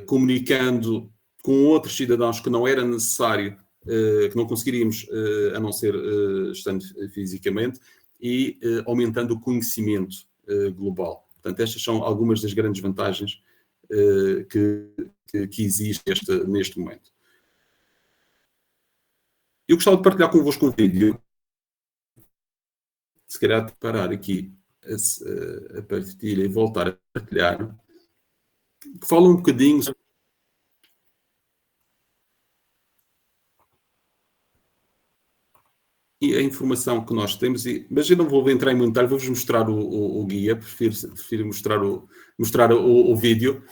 comunicando com outros cidadãos que não era necessário, que não conseguiríamos, a não ser estando fisicamente, e aumentando o conhecimento global. Portanto, estas são algumas das grandes vantagens que existem neste momento. Eu gostava de partilhar convosco um vídeo, se calhar parar aqui a partilha e voltar a partilhar, que fala um bocadinho e a informação que nós temos, mas eu não vou entrar em muito detalhe, vou-vos mostrar o guia, prefiro mostrar o vídeo.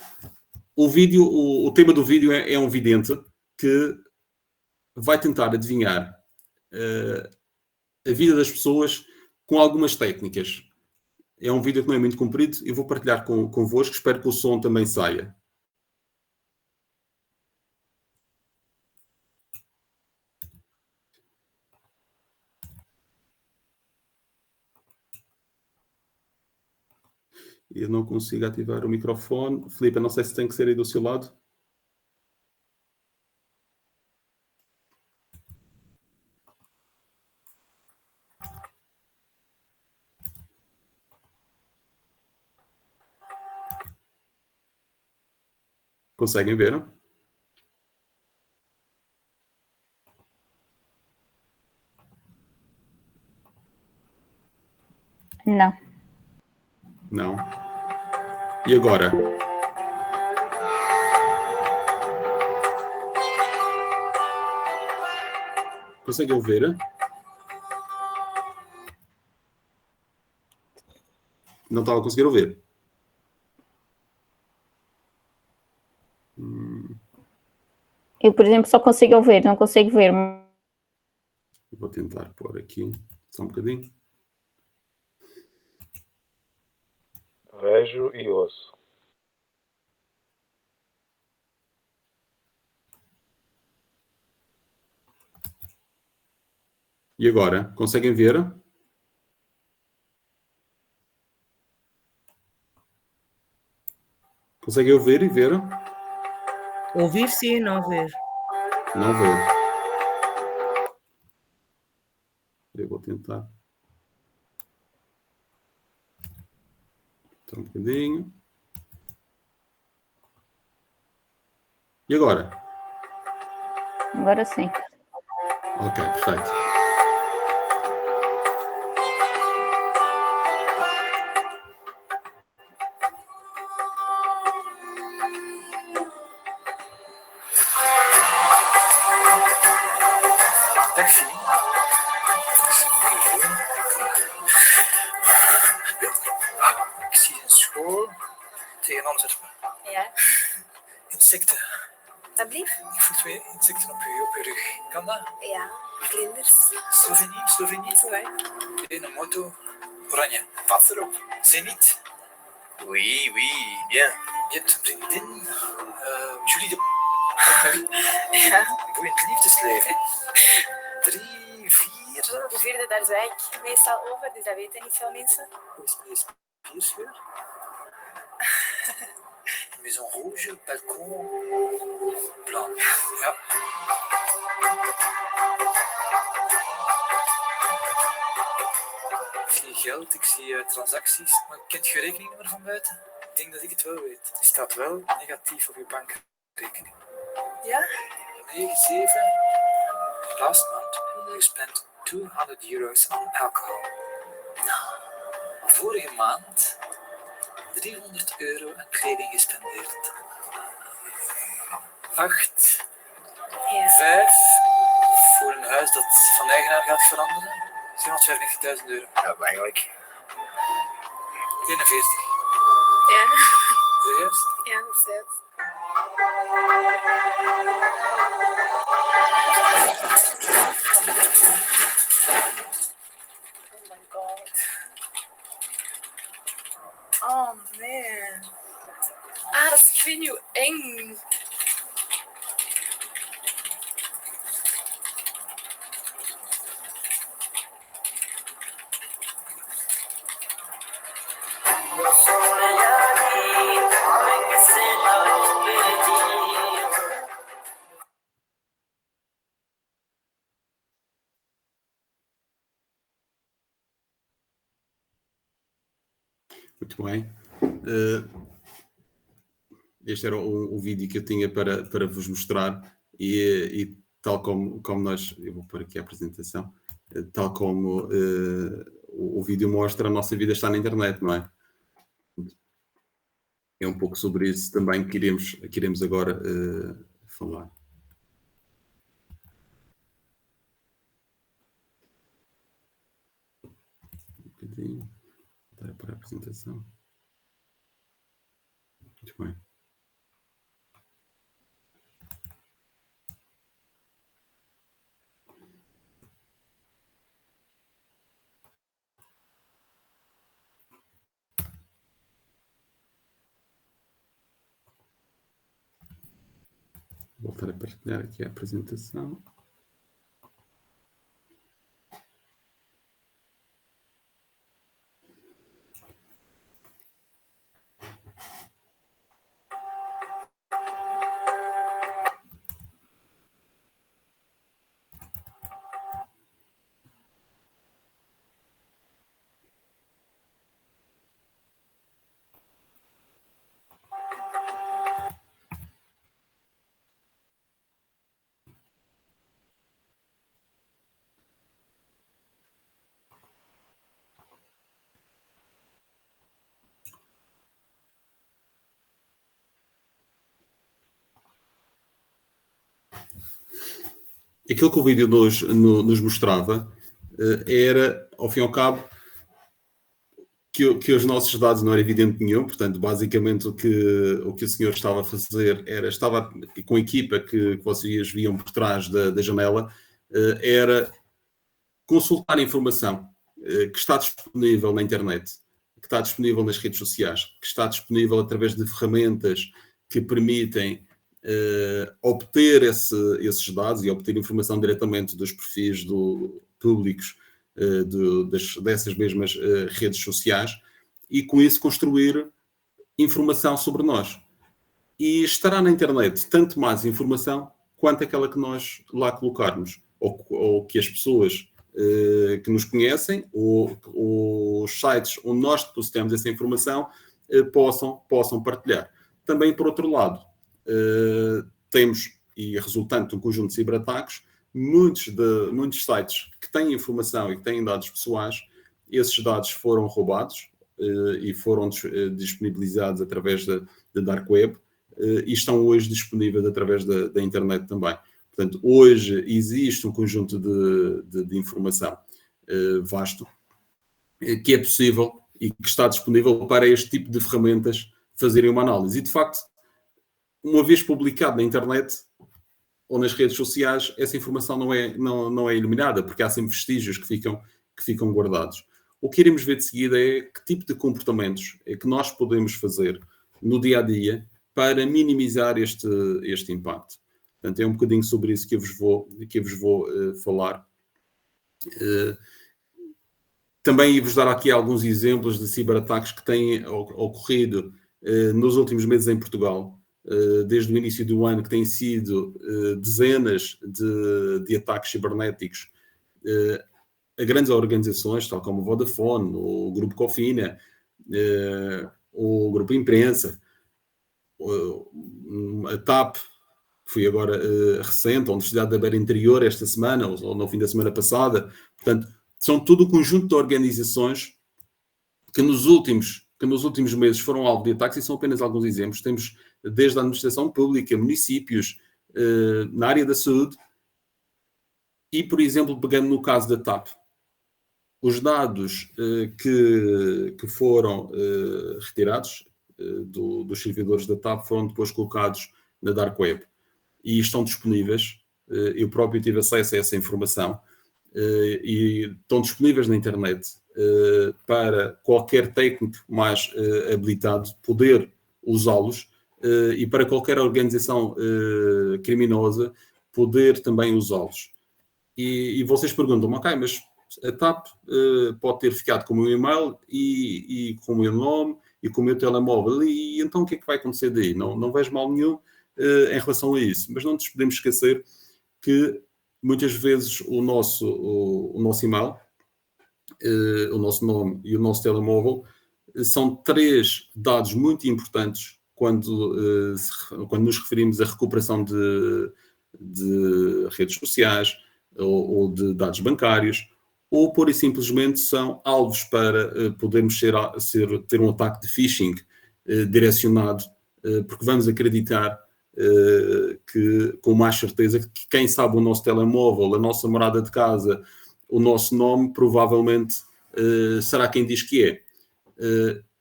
O tema do vídeo é um vidente que vai tentar adivinhar a vida das pessoas com algumas técnicas. É um vídeo que não é muito comprido, eu vou partilhar convosco, espero que o som também saia. Eu não consigo ativar o microfone. Filipe, não sei se tem que ser aí do seu lado. Conseguem ver, não? Não. Não. E agora? Conseguem ver? Não estava a conseguir ouvir. Eu, por exemplo, só consigo ouvir, não consigo ver. Vou tentar pôr aqui só um bocadinho. Vejo e ouço. E agora? Conseguem ver? Conseguem ouvir e ver? Ouvir sim, não ver. Não ver. Eu vou tentar. Só um bocadinho. E agora? Agora sim. Ok, perfeito. Taxi. Ik zie een school tegen ons. Ja, Insecten. alsjeblieft. Ik voel 2 insecten op je rug. Kan dat? Ja, vlinders. Slovenie. Ouais. Een moto. Oranje. Pas erop. Zenit. Oui, bien. Je hebt een vriendin. Julie de... Ja, Een boeiend liefdesleven. 3, 4. de vierde, daar zei ik meestal over, dus dat weten niet veel mensen. Hoe is mijn spierscheur? Maison rouge, balcon, blanc. Ja. Ik zie geld, ik zie transacties, maar kent je rekeningnummer van buiten? Ik denk dat ik het wel weet. Die staat wel negatief op je bankrekening. Ja? 9, 7. Last month you spent €200 on alcohol. Vorige maand €300 aan kleding gespendeerd. 8, Ja. 5 voor een huis dat van eigenaar gaat veranderen. €795.000. Ja, eigenlijk. 41. Ja. Serieus? Ja, dat is het. Oh my god. Oh man. Ah, dat is, ik weet niet hoe eng. सोने जागी हमें किसे ना Muito bem. Este era o vídeo que eu tinha para vos mostrar e tal como nós... Eu vou pôr aqui a apresentação. Tal como o vídeo mostra, a nossa vida está na internet, não é? É um pouco sobre isso também que iremos agora falar. Um bocadinho. Para a apresentação. Muito bem. Vou voltar a partilhar aqui a apresentação. Aquilo que o vídeo nos mostrava era, ao fim e ao cabo, que os nossos dados não era evidente nenhum. Portanto, basicamente o que o senhor estava a fazer estava com a equipa que vocês viam por trás da janela, era consultar informação que está disponível na internet, que está disponível nas redes sociais, que está disponível através de ferramentas que permitem obter esses dados e obter informação diretamente dos perfis públicos dessas mesmas redes sociais e com isso construir informação sobre nós. E estará na internet tanto mais informação quanto aquela que nós lá colocarmos, ou que as pessoas que nos conhecem, ou os sites onde nós depositamos essa informação possam partilhar. Também, por outro lado, temos, e resultante de um conjunto de ciberataques, muitos sites que têm informação e que têm dados pessoais. Esses dados foram roubados e foram disponibilizados através da Dark Web e estão hoje disponíveis através da internet também. Portanto, hoje existe um conjunto de informação vasto que é possível e que está disponível para este tipo de ferramentas fazerem uma análise. E, de facto, uma vez publicado na internet ou nas redes sociais, essa informação não é eliminada, porque há sempre vestígios que ficam guardados. O que iremos ver de seguida é que tipo de comportamentos é que nós podemos fazer no dia-a-dia para minimizar este impacto. Portanto, é um bocadinho sobre isso que eu vos vou falar. Também vos dar aqui alguns exemplos de ciberataques que têm ocorrido nos últimos meses em Portugal. Desde o início do ano, que têm sido dezenas de ataques cibernéticos a grandes organizações, tal como o Vodafone, o Grupo Cofina, o Grupo Imprensa, a TAP, que foi agora recente, a Universidade da Beira Interior esta semana, ou no fim da semana passada. Portanto, são todo o conjunto de organizações que nos últimos meses foram alvo de ataques, e são apenas alguns exemplos. Temos desde a administração pública, municípios, na área da saúde, e, por exemplo, pegando no caso da TAP, os dados que foram retirados dos servidores da TAP foram depois colocados na Dark Web e estão disponíveis. Eu próprio tive acesso a essa informação e estão disponíveis na internet para qualquer técnico mais habilitado poder usá-los e para qualquer organização criminosa poder também usá-los. E vocês perguntam-me, ok, mas a TAP pode ter ficado com o meu e-mail e com o meu nome e com o meu telemóvel, e então o que é que vai acontecer daí? Não vejo mal nenhum em relação a isso, mas não nos podemos esquecer que muitas vezes o nosso e-mail, o nosso nome e o nosso telemóvel são 3 dados muito importantes quando nos referimos à recuperação de redes sociais ou de dados bancários, ou pura e simplesmente são alvos para podermos ter um ataque de phishing direcionado, porque vamos acreditar que, com mais certeza, que quem sabe o nosso telemóvel, a nossa morada de casa, o nosso nome, provavelmente será quem diz que é.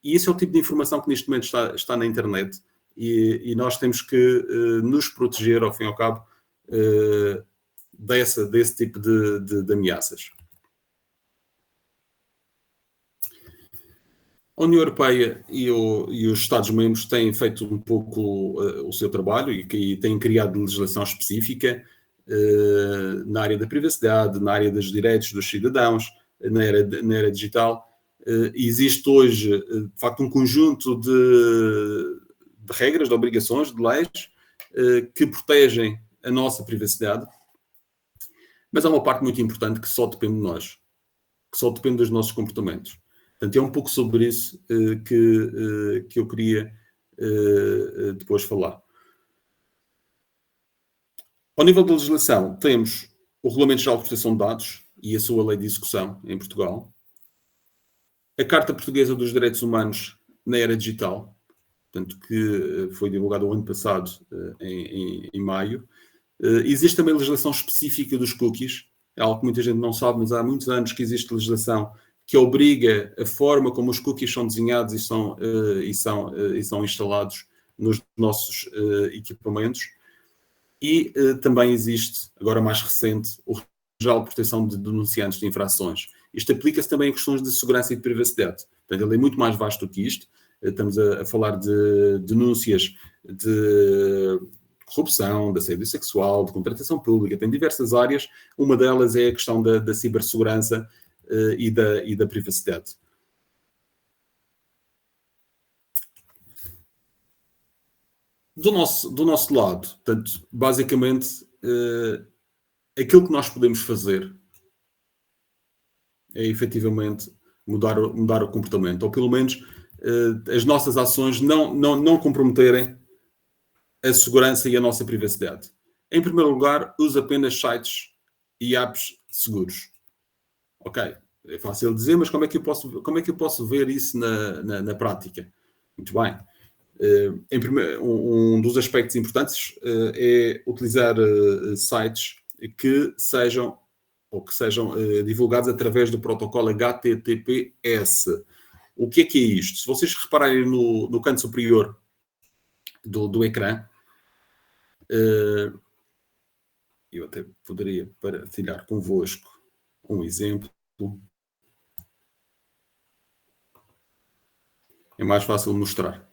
E esse é o tipo de informação que neste momento está na internet, e nós temos que nos proteger, ao fim e ao cabo, desse tipo de ameaças. A União Europeia e os Estados-membros têm feito um pouco o seu trabalho e têm criado legislação específica na área da privacidade, na área dos direitos dos cidadãos, na era digital. Existe hoje, de facto, um conjunto de regras, de obrigações, de leis que protegem a nossa privacidade, mas há uma parte muito importante que só depende de nós, que só depende dos nossos comportamentos. Portanto, é um pouco sobre isso que eu queria depois falar. Ao nível da legislação, temos o Regulamento Geral de Proteção de Dados e a sua lei de execução em Portugal, a Carta Portuguesa dos Direitos Humanos na Era Digital, portanto, que foi divulgada o ano passado, em maio. Existe também legislação específica dos cookies, é algo que muita gente não sabe, mas há muitos anos que existe legislação que obriga a forma como os cookies são desenhados e são instalados nos nossos equipamentos. E também existe, agora mais recente, o Regime Geral de Proteção de Denunciantes de Infrações. Isto aplica-se também a questões de segurança e de privacidade. Portanto, ele é muito mais vasto do que isto. Estamos a falar de denúncias de corrupção, de assédio sexual, de contratação pública, tem diversas áreas. Uma delas é a questão da cibersegurança e da privacidade. Do nosso lado, portanto, basicamente, aquilo que nós podemos fazer é efetivamente mudar o comportamento, ou pelo menos as nossas ações não comprometerem a segurança e a nossa privacidade. Em primeiro lugar, use apenas sites e apps seguros. Ok, é fácil dizer, mas como é que eu posso ver isso na prática? Muito bem. Um dos aspectos importantes é utilizar sites que sejam divulgados através do protocolo HTTPS. O que é isto? Se vocês repararem no canto superior do ecrã, eu até poderia partilhar convosco um exemplo. É mais fácil mostrar.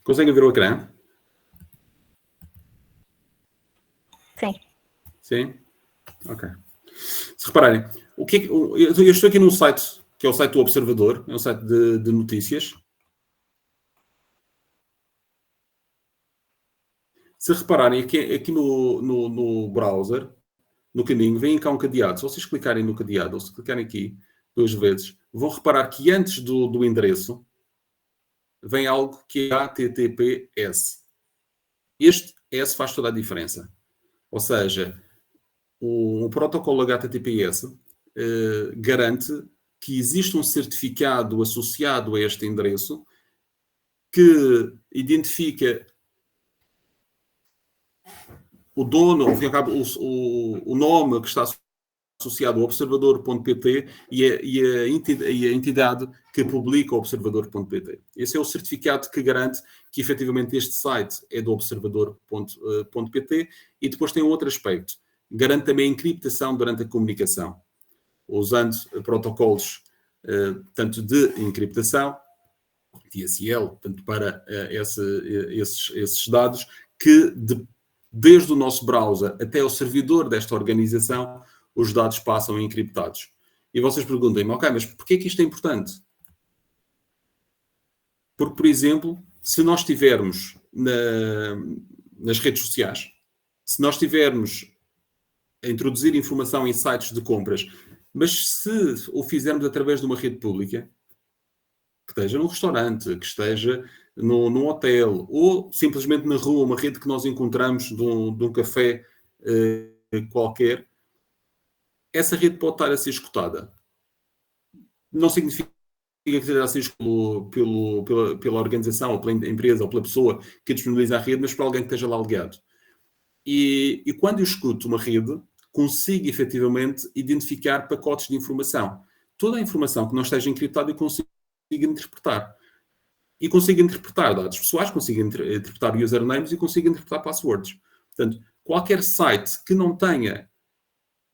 Conseguem ver o ecrã? Sim. Sim? Ok. Se repararem, eu estou aqui num site, que é o site do Observador, é um site de notícias. Se repararem, aqui no browser, no caminho, vem cá um cadeado. Se vocês clicarem no cadeado, ou se clicarem aqui 2 vezes, vão reparar que antes do endereço vem algo que é HTTPS. Este S faz toda a diferença. Ou seja, o protocolo HTTPS garante que existe um certificado associado a este endereço que identifica o dono, ao fim e ao cabo, o nome que está associado ao observador.pt e a entidade que publica o observador.pt. Esse é o certificado que garante que efetivamente este site é do observador.pt. E depois tem um outro aspecto. Garante também a encriptação durante a comunicação, usando protocolos tanto de encriptação, TSL, tanto para esses dados, que desde o nosso browser até o servidor desta organização, os dados passam encriptados. E vocês perguntem-me, ok, mas porquê que isto é importante? Porque, por exemplo, se nós tivermos nas redes sociais, se nós tivermos a introduzir informação em sites de compras, mas se o fizermos através de uma rede pública, que esteja num restaurante, que esteja num hotel, ou simplesmente na rua, uma rede que nós encontramos de um café qualquer, essa rede pode estar a ser escutada. Não significa que seja assim pela organização, ou pela empresa, ou pela pessoa que disponibiliza a rede, mas para alguém que esteja lá ligado. E quando eu escuto uma rede, consigo efetivamente identificar pacotes de informação. Toda a informação que não esteja encriptada eu consigo interpretar. E consigo interpretar dados pessoais, consigo interpretar usernames e consigo interpretar passwords. Portanto, qualquer site que não tenha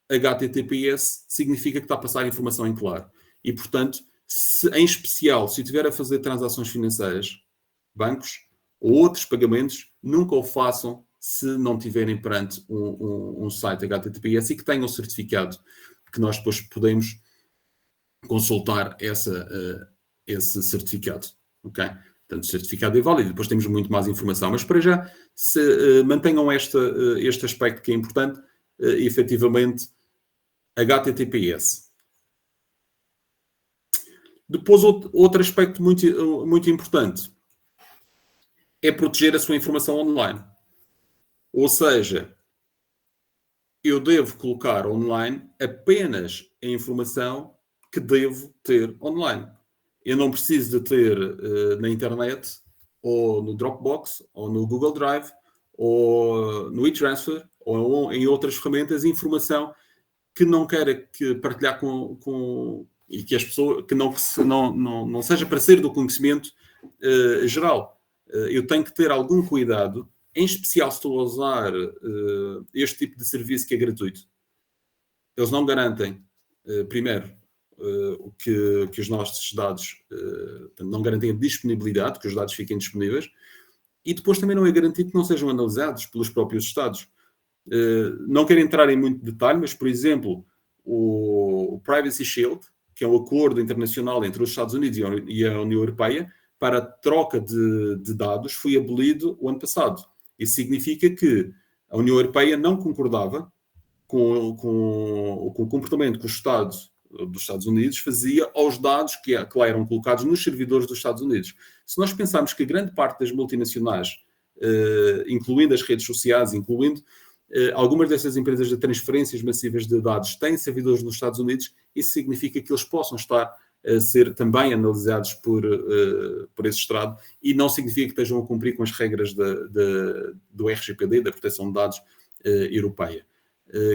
HTTPS significa que está a passar informação em claro. E, portanto, em especial, se estiver a fazer transações financeiras, bancos ou outros pagamentos, nunca o façam se não tiverem perante um site HTTPS e que tenham certificado, que nós depois podemos consultar esse certificado. Ok? Portanto, o certificado é válido. Depois temos muito mais informação. Mas, para já, mantenham este aspecto que é importante, efetivamente, HTTPS. Depois, outro aspecto muito, muito importante é proteger a sua informação online. Ou seja, eu devo colocar online apenas a informação que devo ter online. Eu não preciso de ter na internet, ou no Dropbox, ou no Google Drive, ou no e-transfer, ou em outras ferramentas, informação que não queira partilhar e que as pessoas, que não seja para ser do conhecimento geral. Eu tenho que ter algum cuidado, em especial se estou a usar este tipo de serviço que é gratuito. Eles não garantem, primeiro, que os nossos dados não garantem a disponibilidade, que os dados fiquem disponíveis, e depois também não é garantido que não sejam analisados pelos próprios Estados. Não quero entrar em muito detalhe, mas, por exemplo, o Privacy Shield, que é um acordo internacional entre os Estados Unidos e a União Europeia para a troca de dados, foi abolido o ano passado. Isso significa que a União Europeia não concordava com o comportamento que o Estado dos Estados Unidos fazia aos dados que lá eram colocados nos servidores dos Estados Unidos. Se nós pensarmos que a grande parte das multinacionais, incluindo as redes sociais, incluindo algumas dessas empresas de transferências massivas de dados, têm servidores nos Estados Unidos, isso significa que eles possam estar a ser também analisados por esse Estado, e não significa que estejam a cumprir com as regras do RGPD, da proteção de dados europeia.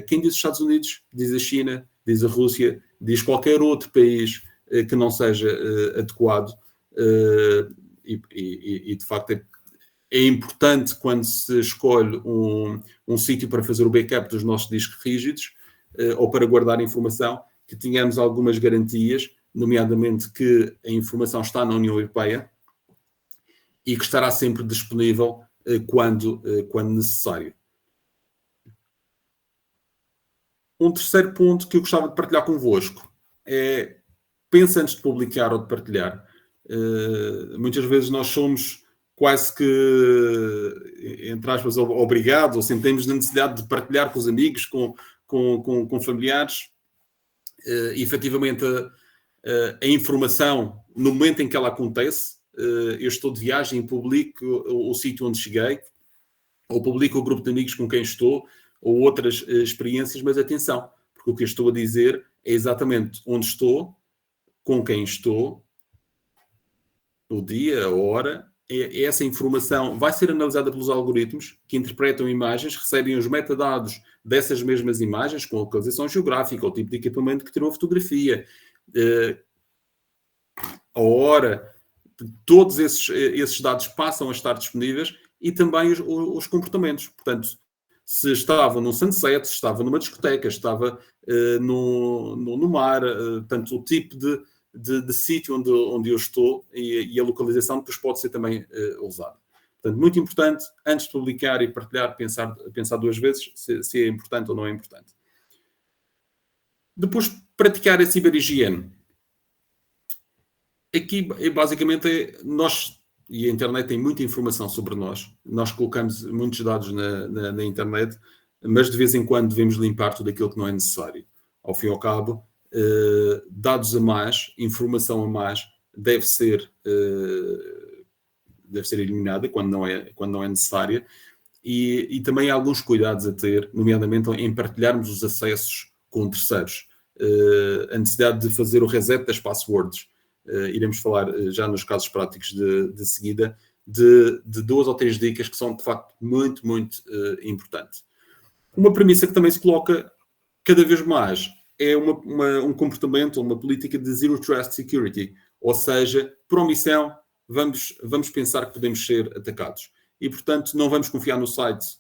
Quem diz os Estados Unidos, diz a China, diz a Rússia, diz qualquer outro país que não seja adequado, e de facto é importante, quando se escolhe um sítio para fazer o backup dos nossos discos rígidos ou para guardar informação, que tenhamos algumas garantias, nomeadamente que a informação está na União Europeia e que estará sempre disponível quando necessário. Um terceiro ponto que eu gostava de partilhar convosco é: pense antes de publicar ou de partilhar. Muitas vezes nós somos quase que, entre aspas, obrigados, ou sentimos a necessidade de partilhar com os amigos, com familiares, e efetivamente a informação, no momento em que ela acontece, eu estou de viagem e publico o sítio onde cheguei, ou publico o grupo de amigos com quem estou, ou outras experiências, mas atenção, porque o que eu estou a dizer é exatamente onde estou, com quem estou, o dia, a hora. Essa informação vai ser analisada pelos algoritmos que interpretam imagens, recebem os metadados dessas mesmas imagens, com a localização geográfica, o tipo de equipamento que tirou a fotografia, a hora. Todos esses dados passam a estar disponíveis, e também os comportamentos. Portanto, se estava num sunset, se estava numa discoteca, estava no mar, portanto, o tipo de sítio onde eu estou e a localização depois pode ser também usada. Portanto, muito importante, antes de publicar e partilhar, pensar duas vezes se é importante ou não é importante. Depois, praticar a ciberhigiene. Aqui, basicamente, nós e a internet tem muita informação sobre nós. Nós colocamos muitos dados na internet, mas de vez em quando devemos limpar tudo aquilo que não é necessário. Ao fim e ao cabo, dados a mais, informação a mais, deve ser eliminada quando não é necessária. E também há alguns cuidados a ter, nomeadamente em partilharmos os acessos com terceiros. A necessidade de fazer o reset das passwords. Iremos falar já nos casos práticos de seguida de 2 ou 3 dicas que são de facto muito, muito importantes. Uma premissa que também se coloca cada vez mais é um comportamento, uma política de Zero Trust Security, ou seja, por omissão, vamos pensar que podemos ser atacados. E, portanto, não vamos confiar no site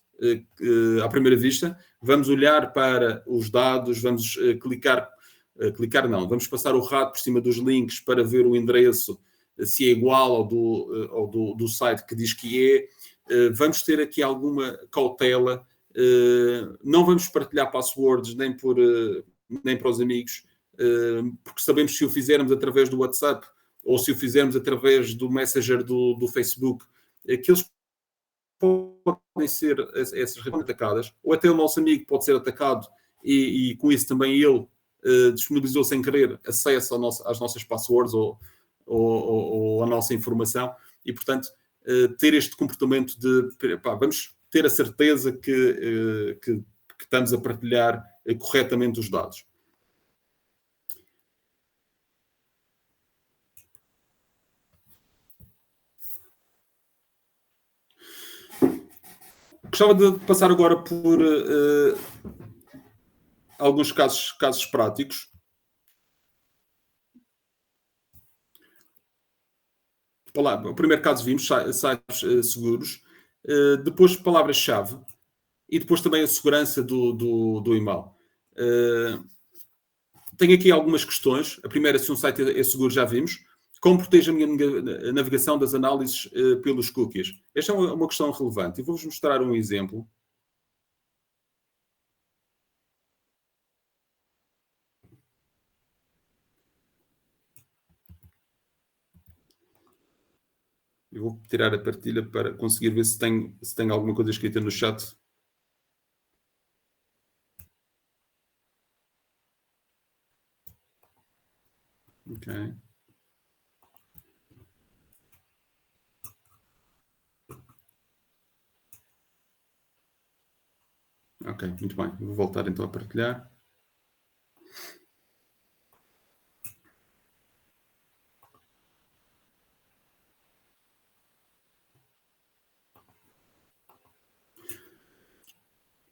à primeira vista, vamos olhar para os dados, vamos vamos passar o rato por cima dos links para ver o endereço, se é igual ao do site que diz que é. Vamos ter aqui alguma cautela, não vamos partilhar passwords nem para os amigos, porque sabemos que se o fizermos através do WhatsApp ou se o fizermos através do Messenger do Facebook, aqueles podem ser essas redes atacadas, ou até o nosso amigo pode ser atacado e com isso também ele disponibilizou sem querer acesso às nossas passwords ou à nossa informação e, portanto, ter este comportamento de vamos ter a certeza que estamos a partilhar corretamente os dados. Gostava de passar agora por alguns casos práticos. O primeiro caso vimos, sites seguros. Depois palavras-chave. E depois também a segurança do e-mail. Tenho aqui algumas questões. A primeira, se um site é seguro, já vimos. Como protege a minha navegação das análises pelos cookies? Esta é uma questão relevante. E vou-vos mostrar um exemplo. Eu vou tirar a partilha para conseguir ver se tem alguma coisa escrita no chat. Ok. Ok, muito bem. Vou voltar então a partilhar.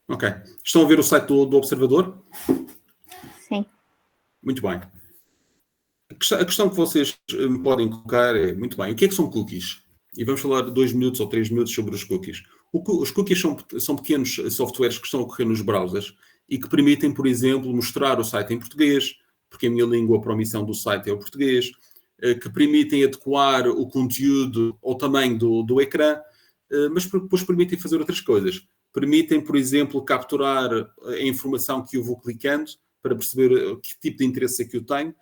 Ok. Estão a ver o site do Observador? Sim. Muito bem. A questão que vocês me podem colocar é, muito bem, o que é que são cookies? E vamos falar 2 minutos ou 3 minutos sobre os cookies. Os cookies são pequenos softwares que estão a ocorrer nos browsers e que permitem, por exemplo, mostrar o site em português, porque a minha língua para omissão do site é o português, que permitem adequar o conteúdo ao tamanho do ecrã, mas depois permitem fazer outras coisas. Permitem, por exemplo, capturar a informação que eu vou clicando para perceber que tipo de interesse é que eu tenho.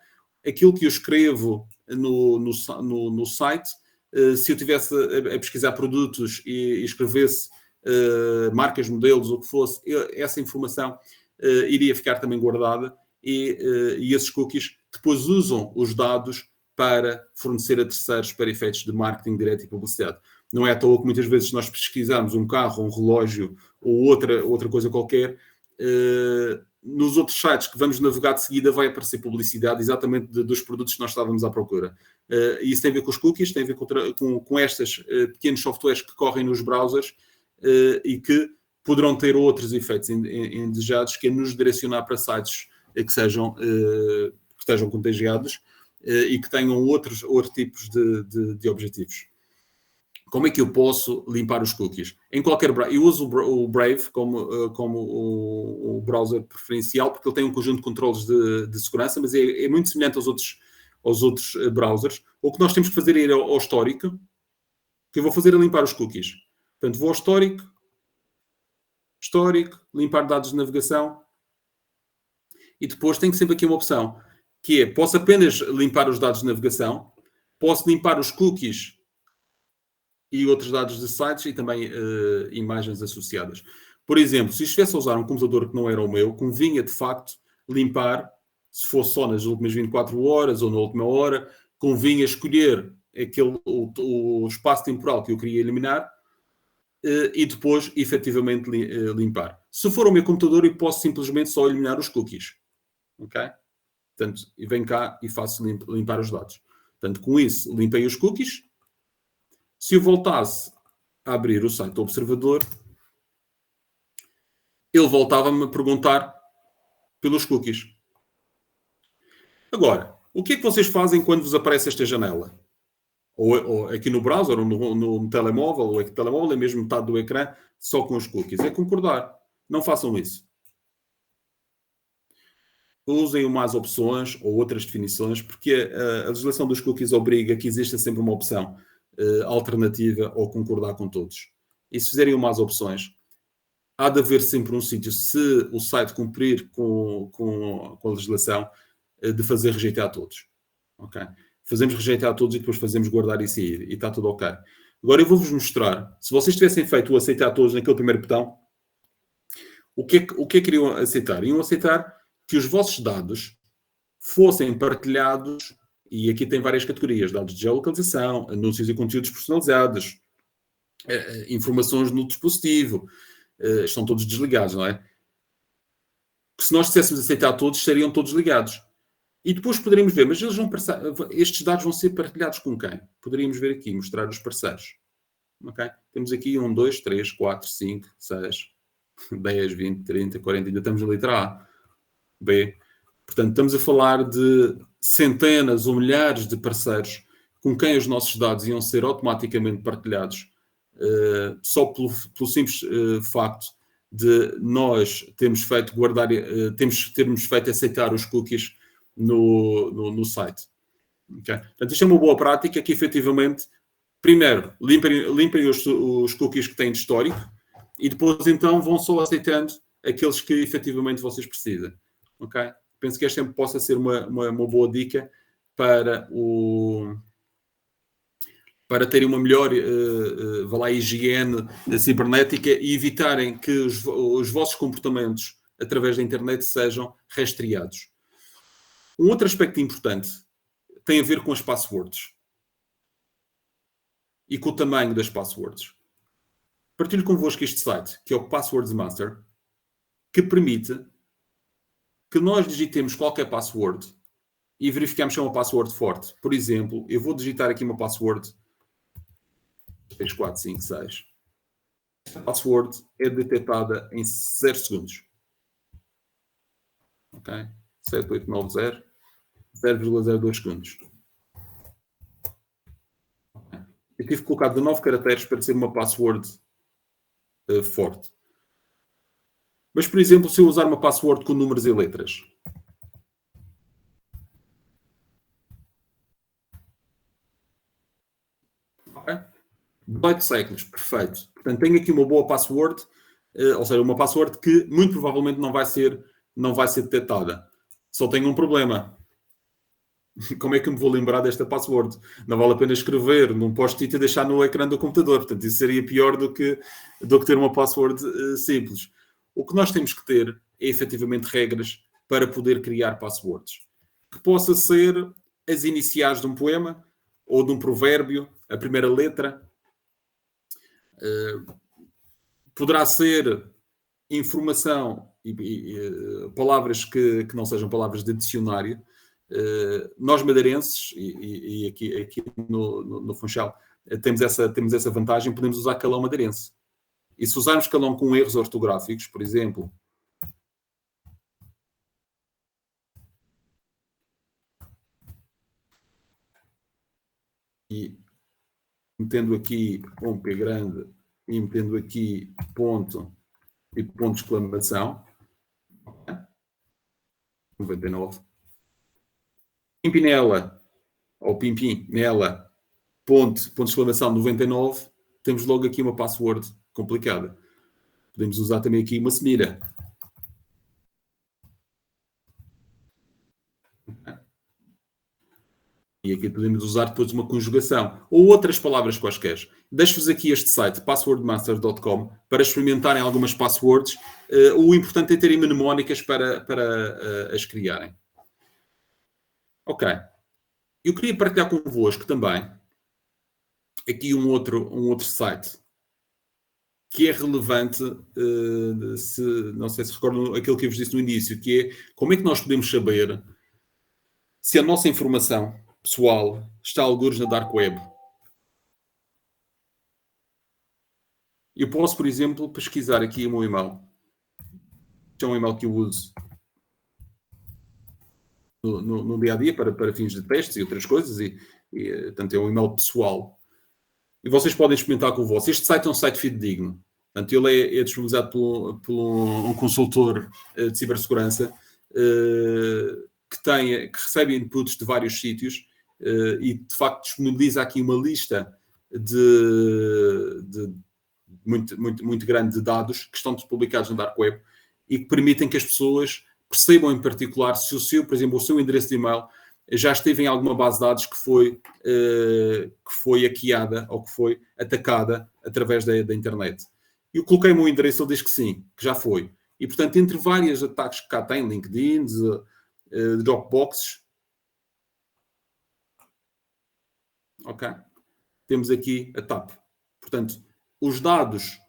Aquilo que eu escrevo no site, se eu estivesse a pesquisar produtos e escrevesse marcas, modelos, o que fosse, essa informação iria ficar também guardada e esses cookies depois usam os dados para fornecer a terceiros para efeitos de marketing direto e publicidade. Não é à toa que muitas vezes nós pesquisamos um carro, um relógio ou outra coisa qualquer, nos outros sites que vamos navegar de seguida vai aparecer publicidade exatamente dos produtos que nós estávamos à procura. E isso tem a ver com os cookies, tem a ver com estes pequenos softwares que correm nos browsers e que poderão ter outros efeitos indesejados, que é nos direcionar para sites que estejam contagiados e que tenham outros tipos de objetivos. Como é que eu posso limpar os cookies? Em qualquer browser, eu uso o Brave como o browser preferencial, porque ele tem um conjunto de controles de segurança, mas é muito semelhante aos outros browsers. O que nós temos que fazer é ir ao histórico. O que eu vou fazer é limpar os cookies. Portanto, vou ao histórico, limpar dados de navegação, e depois tenho sempre aqui uma opção, que é, posso apenas limpar os dados de navegação, posso limpar os cookies e outros dados de sites e também imagens associadas. Por exemplo, se estivesse a usar um computador que não era o meu, convinha de facto limpar, se fosse só nas últimas 24 horas ou na última hora, convinha escolher o espaço temporal que eu queria eliminar e depois efetivamente limpar. Se for o meu computador, eu posso simplesmente só eliminar os cookies. Ok? Portanto, e venho cá e faço limpar os dados. Portanto, com isso, limpei os cookies. Se eu voltasse a abrir o site do observador, ele voltava-me a perguntar pelos cookies. Agora, o que é que vocês fazem quando vos aparece esta janela? Ou aqui no browser, ou no telemóvel, ou aqui no telemóvel é mesmo metade do ecrã, só com os cookies. É concordar. Não façam isso. Usem umas opções ou outras definições, porque a legislação dos cookies obriga que exista sempre uma opção alternativa ou concordar com todos. E se fizerem umas opções, há de haver sempre um sítio, se o site cumprir com a legislação, de fazer rejeitar a todos. Ok? Fazemos rejeitar a todos e depois fazemos guardar e sair. E está tudo ok. Agora eu vou-vos mostrar, se vocês tivessem feito o aceitar a todos naquele primeiro botão, o que é que iriam aceitar? Iriam aceitar que os vossos dados fossem partilhados, e aqui tem várias categorias, dados de geolocalização, anúncios e conteúdos personalizados, informações no dispositivo, estão todos desligados, não é? Que se nós disséssemos aceitar todos, estariam todos ligados. E depois poderíamos ver, mas estes dados vão ser partilhados com quem? Poderíamos ver aqui, mostrar os parceiros. Okay? Temos aqui 1, 2, 3, 4, 5, 6, 10, 20, 30, 40, ainda estamos na letra A. B. Portanto, estamos a falar de centenas ou milhares de parceiros com quem os nossos dados iam ser automaticamente partilhados só pelo simples facto de nós termos feito termos feito aceitar os cookies no site. Okay? Portanto, isto é uma boa prática que, efetivamente, primeiro, limpem os cookies que têm de histórico e depois, então, vão só aceitando aqueles que, efetivamente, vocês precisam. Okay? Penso que esta possa ser uma boa dica para terem uma melhor higiene cibernética e evitarem que os vossos comportamentos através da internet sejam rastreados. Um outro aspecto importante tem a ver com as passwords e com o tamanho das passwords. Partilho convosco este site, que é o Passwords Master, que permite que nós digitemos qualquer password e verificamos se é uma password forte. Por exemplo, eu vou digitar aqui uma password 3, 4, 5, 6. Esta password é detectada em 0 segundos. Ok? 7890, 0,02 segundos. Eu tive que colocar 19 caracteres para ser uma password forte. Mas, por exemplo, se eu usar uma password com números e letras. Ok? 18 séculos, perfeito. Portanto, tenho aqui uma boa password, ou seja, uma password que muito provavelmente não vai ser detectada. Só tenho um problema. Como é que me vou lembrar desta password? Não vale a pena escrever num post-it e deixar no ecrã do computador. Portanto, isso seria pior do que ter uma password simples. O que nós temos que ter é, efetivamente, regras para poder criar passwords. Que possa ser as iniciais de um poema ou de um provérbio, a primeira letra. Poderá ser informação e palavras que não sejam palavras de dicionário. Nós madeirenses, e aqui no Funchal, temos essa vantagem, podemos usar calão madeirense. E se usarmos calão com erros ortográficos, por exemplo, e metendo aqui um P grande e metendo aqui ponto e ponto de exclamação, 99. Pimpinela, ou pimpinela, ponto de exclamação 99, temos logo aqui uma password complicada. Podemos usar também aqui uma semira. E aqui podemos usar depois uma conjugação ou outras palavras quaisquer. Deixo-vos aqui este site, passwordmaster.com, para experimentarem algumas passwords. O importante é terem mnemónicas para as criarem. Ok. Eu queria partilhar convosco também aqui um outro site que é relevante, não sei se recordam aquilo que eu vos disse no início, que é como é que nós podemos saber se a nossa informação pessoal está algures na Dark Web. Eu posso, por exemplo, pesquisar aqui o meu e-mail. Este é um e-mail que eu uso no dia a dia para fins de testes e outras coisas, portanto, é um e-mail pessoal. E vocês podem experimentar com o vosso. Este site é um site fidedigno. Portanto, ele é disponibilizado por um consultor de cibersegurança que recebe inputs de vários sítios e, de facto, disponibiliza aqui uma lista muito grande de dados que estão publicados na Dark Web e que permitem que as pessoas percebam, em particular, se por exemplo, o seu endereço de e-mail já esteve em alguma base de dados que foi hackeada ou que foi atacada através da internet. Eu coloquei o meu endereço, ele diz que sim, que já foi. E, portanto, entre vários ataques que cá tem, LinkedIn, Dropboxes, ok? Temos aqui a TAP. Portanto, os dados,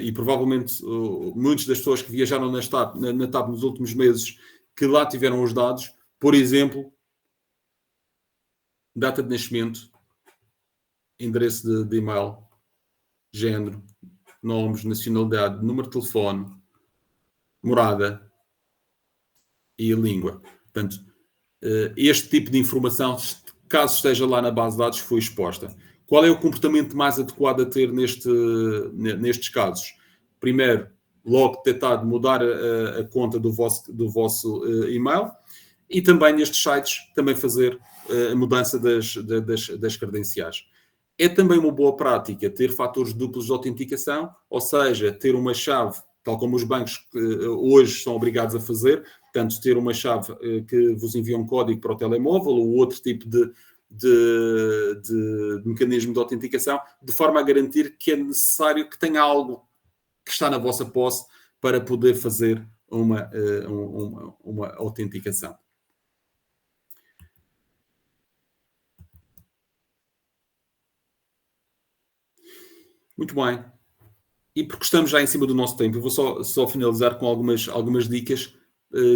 e provavelmente muitas das pessoas que viajaram na TAP nos últimos meses, que lá tiveram os dados, por exemplo, data de nascimento, endereço de e-mail, género, nomes, nacionalidade, número de telefone, morada e a língua. Portanto, este tipo de informação, caso esteja lá na base de dados, foi exposta. Qual é o comportamento mais adequado a ter nestes casos? Primeiro, logo detectado, mudar a conta do vosso e-mail e também nestes sites, também fazer a mudança das credenciais. É também uma boa prática ter fatores duplos de autenticação, ou seja, ter uma chave, tal como os bancos hoje são obrigados a fazer, portanto, ter uma chave que vos envia um código para o telemóvel ou outro tipo de mecanismo de autenticação, de forma a garantir que é necessário que tenha algo que está na vossa posse para poder fazer uma autenticação. Muito bem. E porque estamos já em cima do nosso tempo, eu vou só finalizar com algumas dicas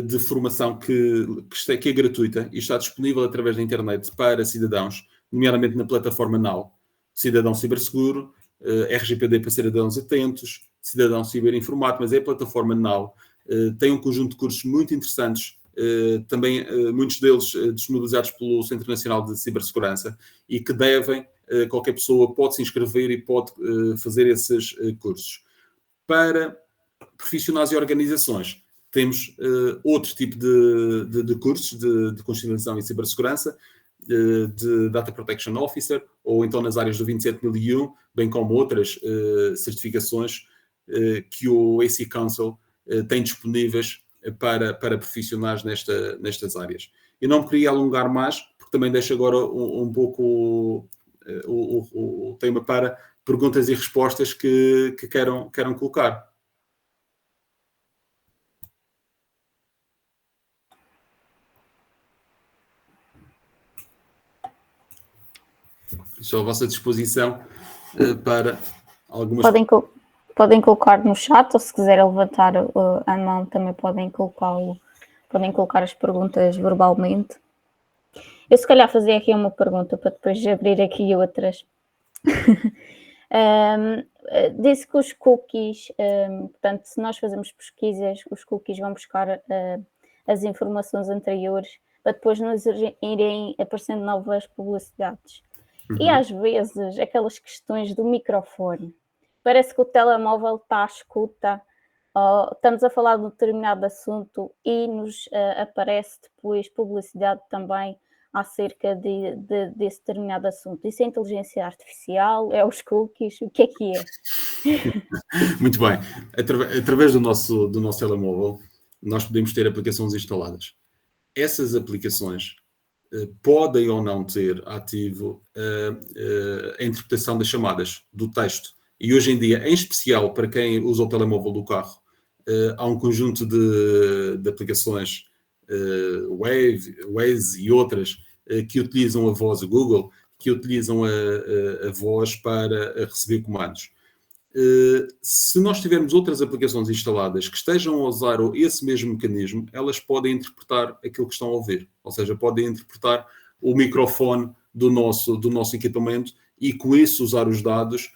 de formação que é gratuita e está disponível através da internet para cidadãos, nomeadamente na plataforma Now. Cidadão Ciberseguro, RGPD para cidadãos atentos, Cidadão Ciberinformático, mas é a plataforma Now. Tem um conjunto de cursos muito interessantes, também muitos deles disponibilizados pelo Centro Nacional de Cibersegurança e que qualquer pessoa pode se inscrever e pode fazer esses cursos. Para profissionais e organizações, temos outro tipo de cursos de consciencialização e cibersegurança, de Data Protection Officer, ou então nas áreas do 27001, bem como outras certificações que o AC Council tem disponíveis para profissionais nestas áreas. Eu não me queria alongar mais, porque também deixo agora um pouco o tema para perguntas e respostas que queiram colocar. Estou à vossa disposição para algumas... Podem colocar no chat, ou se quiserem levantar a mão, também podem colocar as perguntas verbalmente. Eu se calhar fazia aqui uma pergunta para depois abrir aqui outras. Disse que os cookies, portanto, se nós fazemos pesquisas, os cookies vão buscar as informações anteriores para depois nos irem aparecendo novas publicidades. Uhum. E às vezes, aquelas questões do microfone. Parece que o telemóvel está à escuta, estamos a falar de um determinado assunto e nos aparece depois publicidade também acerca desse determinado assunto. Isso é inteligência artificial? É os cookies? O que é? Muito bem. Através do nosso telemóvel, nós podemos ter aplicações instaladas. Essas aplicações podem ou não ter ativo a interpretação das chamadas, do texto. E hoje em dia, em especial para quem usa o telemóvel do carro, há um conjunto de aplicações, Waze e outras, que utilizam a voz do Google, que utilizam a voz para receber comandos. Se nós tivermos outras aplicações instaladas que estejam a usar esse mesmo mecanismo, elas podem interpretar aquilo que estão a ouvir. Ou seja, podem interpretar o microfone do nosso equipamento e, com isso, usar os dados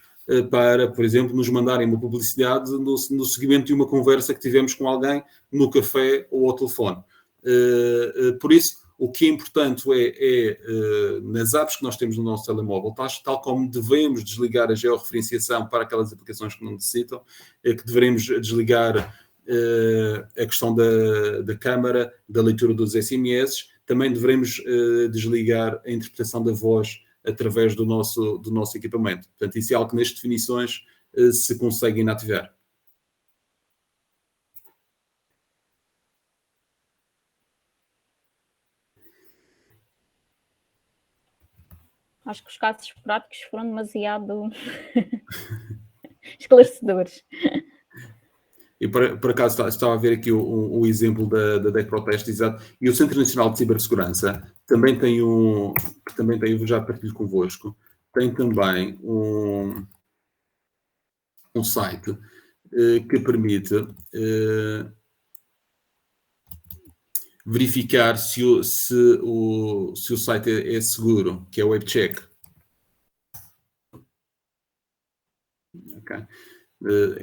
para, por exemplo, nos mandarem uma publicidade no seguimento de uma conversa que tivemos com alguém no café ou ao telefone. Por isso, o que é importante nas apps que nós temos no nosso telemóvel, tal como devemos desligar a georreferenciação para aquelas aplicações que não necessitam, que devemos desligar a questão da câmara, da leitura dos SMS, também devemos desligar a interpretação da voz através do nosso equipamento. Portanto, isso é algo que nas definições se consegue inativar. Acho que os casos práticos foram demasiado esclarecedores. E por acaso estava a ver aqui o exemplo da DEC Proteste, exato. E o Centro Nacional de Cibersegurança também tem eu já partilho convosco, tem também um site que permite verificar se o site é seguro, que é o WebCheck. Okay.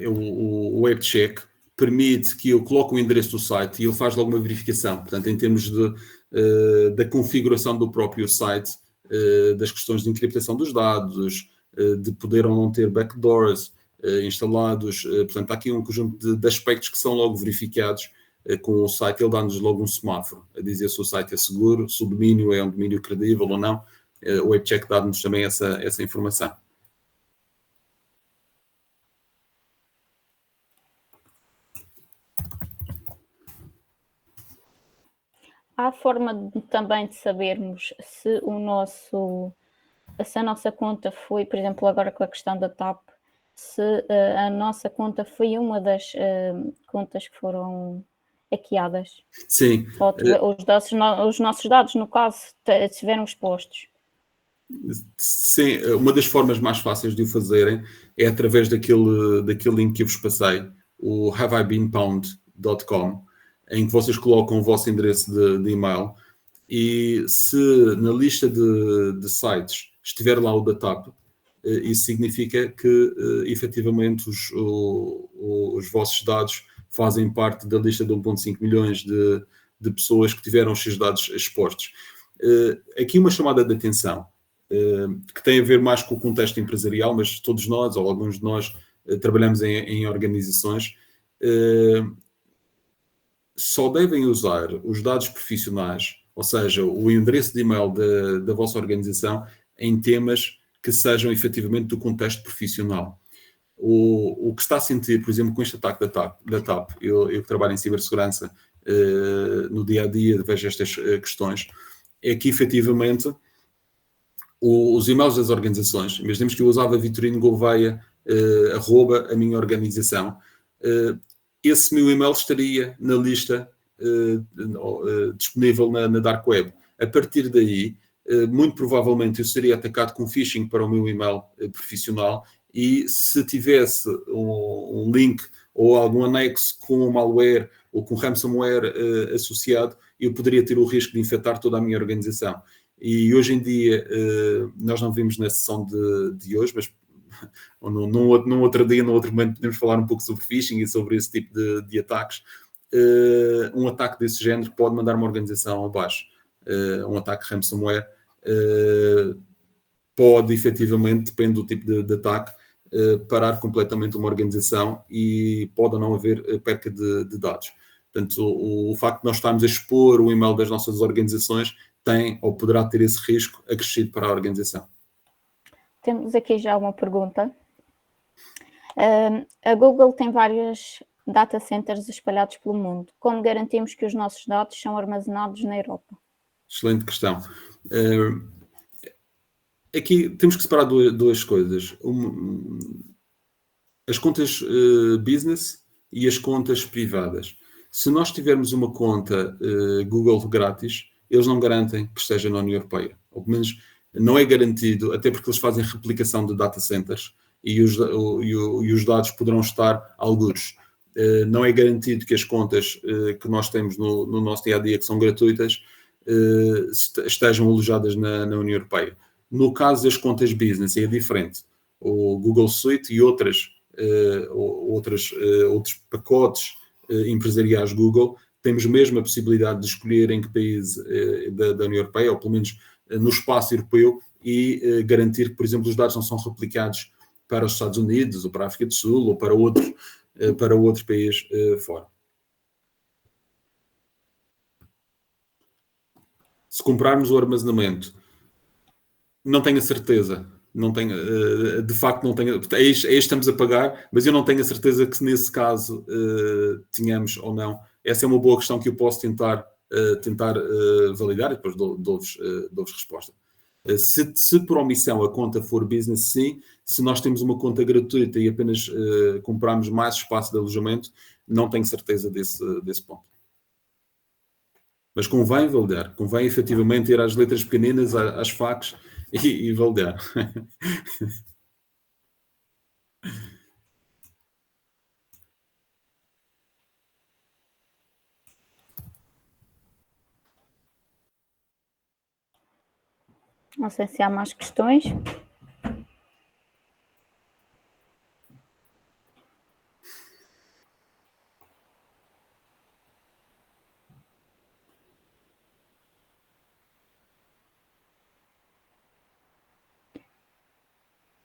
O WebCheck permite que eu coloque o endereço do site e ele faz logo uma verificação. Portanto, em termos da configuração do próprio site, das questões de encriptação dos dados, de poder ou não ter backdoors instalados. Portanto, há aqui um conjunto de aspectos que são logo verificados com o site. Ele dá-nos logo um semáforo a dizer se o site é seguro, se o domínio é um domínio credível ou não. O WebCheck dá-nos também essa informação. Há forma também de sabermos se a nossa conta foi, por exemplo, agora com a questão da TAP, se a nossa conta foi uma das contas que foram hackeadas. Sim. Os nossos dados, no caso, estiveram expostos. Sim, uma das formas mais fáceis de o fazerem é através daquele link que eu vos passei, o haveibeenpwned.com, em que vocês colocam o vosso endereço de e-mail e se na lista de sites estiver lá o da TAP, isso significa que efetivamente os vossos dados fazem parte da lista de 1,5 milhões de pessoas que tiveram os seus dados expostos. Aqui uma chamada de atenção, que tem a ver mais com o contexto empresarial, mas todos nós, ou alguns de nós, trabalhamos em organizações, só devem usar os dados profissionais, ou seja, o endereço de e-mail da vossa organização, em temas que sejam efetivamente do contexto profissional. O que está a sentir, por exemplo, com este ataque da TAP, eu que trabalho em cibersegurança, no dia-a-dia vejo estas questões, é que efetivamente os e-mails das organizações, imaginemos que eu usava Vitorino Gouveia, @ a minha organização, esse meu e-mail estaria na lista disponível na Dark Web. A partir daí, muito provavelmente eu seria atacado com phishing para o meu e-mail profissional e se tivesse um link ou algum anexo com malware ou com ransomware associado, eu poderia ter o risco de infectar toda a minha organização. E hoje em dia, nós não vimos na sessão de hoje, mas num outro dia, num outro momento, podemos falar um pouco sobre phishing e sobre esse tipo de ataques. Um ataque desse género pode mandar uma organização abaixo. Um ataque ransomware pode, efetivamente, depende do tipo de ataque, parar completamente uma organização e pode ou não haver perca de dados. Portanto, o facto de nós estarmos a expor o e-mail das nossas organizações tem ou poderá ter esse risco acrescido para a organização. Temos aqui já uma pergunta. A Google tem vários data centers espalhados pelo mundo. Como garantimos que os nossos dados são armazenados na Europa? Excelente questão. Aqui temos que separar duas coisas. As contas business e as contas privadas. Se nós tivermos uma conta Google grátis, eles não garantem que esteja na União Europeia. Ou pelo menos não é garantido, até porque eles fazem replicação de data centers e os dados poderão estar algures. Não é garantido que as contas que nós temos no nosso dia-a-dia, que são gratuitas, estejam alojadas na União Europeia. No caso das contas business é diferente. O Google Suite e outros pacotes empresariais Google, temos mesmo a possibilidade de escolher em que país da União Europeia, ou pelo menos no espaço europeu, e garantir que, por exemplo, os dados não são replicados para os Estados Unidos, ou para a África do Sul, ou para outro país fora. Se comprarmos o armazenamento, não tenho a certeza. Não tenho, de facto, não tenho. Aí estamos a pagar, mas eu não tenho a certeza que nesse caso tínhamos ou não. Essa é uma boa questão que eu posso tentar validar e depois dou-vos resposta. Se por omissão a conta for business, sim. Se nós temos uma conta gratuita e apenas compramos mais espaço de alojamento, não tenho certeza desse ponto. Mas convém validar. Convém efetivamente ir às letras pequeninas, às facs e validar. Não sei se há mais questões.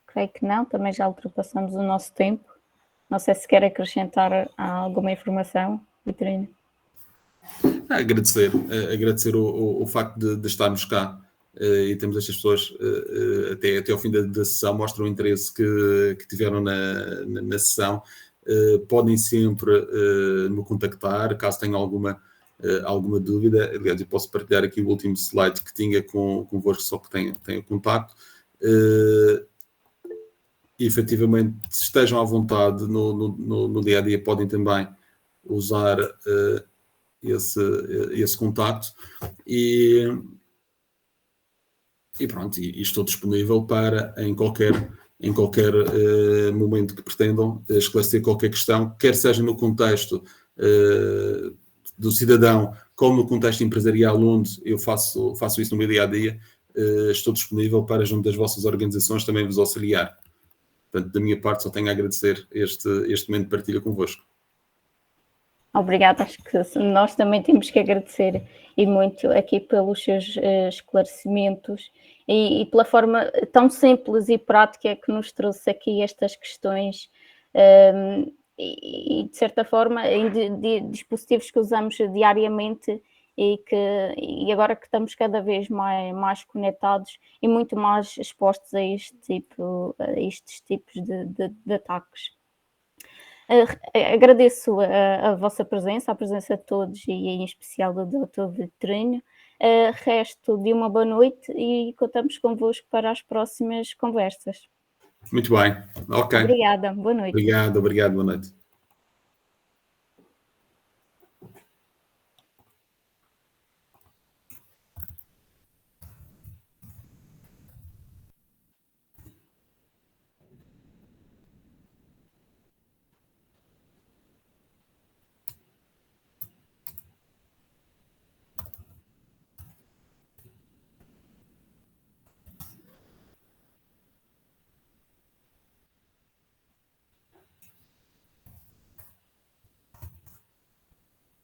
Creio que não, também já ultrapassamos o nosso tempo. Não sei se quer acrescentar alguma informação, Vitorino. Agradecer o facto de estarmos cá e temos estas pessoas até ao fim da sessão, mostram o interesse que tiveram na sessão. Podem sempre me contactar caso tenham alguma dúvida. Aliás, eu posso partilhar aqui o último slide que tinha convosco, só que tem o contacto. E efetivamente, se estejam à vontade no dia a dia, podem também usar esse contacto e pronto, e estou disponível para em qualquer momento que pretendam esclarecer qualquer questão, quer seja no contexto do cidadão, como no contexto empresarial, onde eu faço isso no meu dia a dia. Estou disponível para, junto das vossas organizações, também vos auxiliar. Portanto, da minha parte, só tenho a agradecer este momento de partilha convosco. Obrigada, acho que nós também temos que agradecer e muito aqui pelos seus esclarecimentos e pela forma tão simples e prática que nos trouxe aqui estas questões e de certa forma, de dispositivos que usamos diariamente e agora que estamos cada vez mais conectados e muito mais expostos a estes tipos de ataques. Agradeço a vossa presença, a presença de todos e em especial do Dr. Vitorino. Resto de uma boa noite e contamos convosco para as próximas conversas. Muito bem, ok. Obrigada, boa noite. Obrigado, boa noite.